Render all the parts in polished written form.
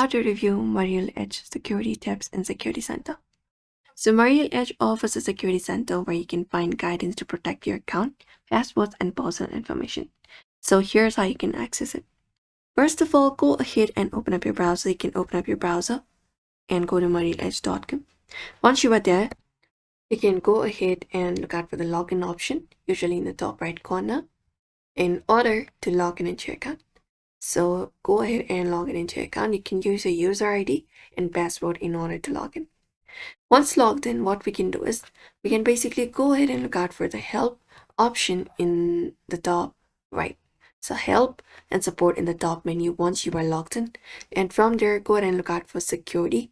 How to review Merrill Edge Security Tips in Security Center. So Merrill Edge offers a security center where you can find guidance to protect your account, passwords, and personal information. So here's how you can access it. First of all, go ahead and open up your browser. You can open up your browser and go to merrilledge.com. Once you are there, you can go ahead and look out for the login option, usually in the top right corner, in order to log in into your account. So go ahead and log in into your account. You can use your user ID and password in order to log in. Once logged in, what we can do is we can basically go ahead and look out for the help option in the top right. So help and support in the top menu once you are logged in. And from there, go ahead and look out for security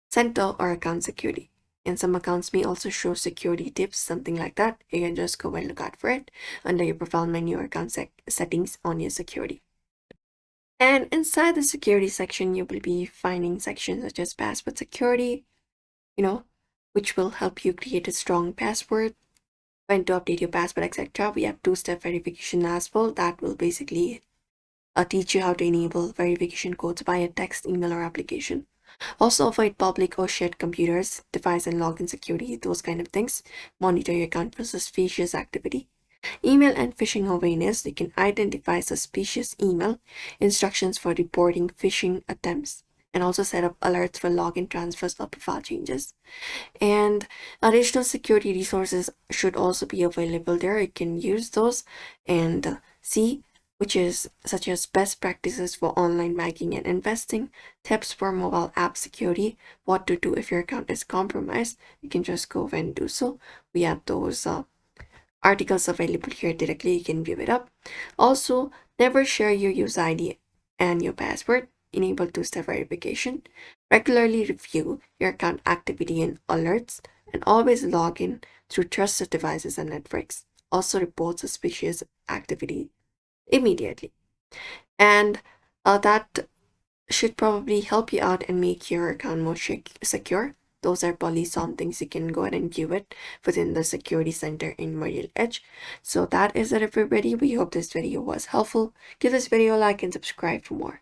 center or account security. And some accounts may also show security tips, something like that. You can just go and look out for it under your profile menu or account settings on your security. And inside the security section, you will be finding sections such as password security, which will help you create a strong password, when to update your password, etc. We have two-step verification as well. That will basically teach you how to enable verification codes via text, email, or application. Also avoid public or shared computers, device and login security, those kind of things. Monitor your account for suspicious activity. Email and phishing awareness. You can identify suspicious email, instructions for reporting phishing attempts, and also set up alerts for login transfers or profile changes. And additional security resources should also be available there. You can use those and see, which is such as best practices for online banking and investing, tips for mobile app security, what to do if your account is compromised. You can just go and do so. We have those articles available here directly. You can view it up. Also, never share your user ID and your password. Enable two-step verification. Regularly review your account activity and alerts, and always log in through trusted devices and networks. Also report suspicious activity immediately. And that should probably help you out and make your account more secure. Those are probably some things you can go ahead and view it within the security center in Merrill Edge. So that is it, everybody. We hope this video was helpful. Give this video a like and subscribe for more.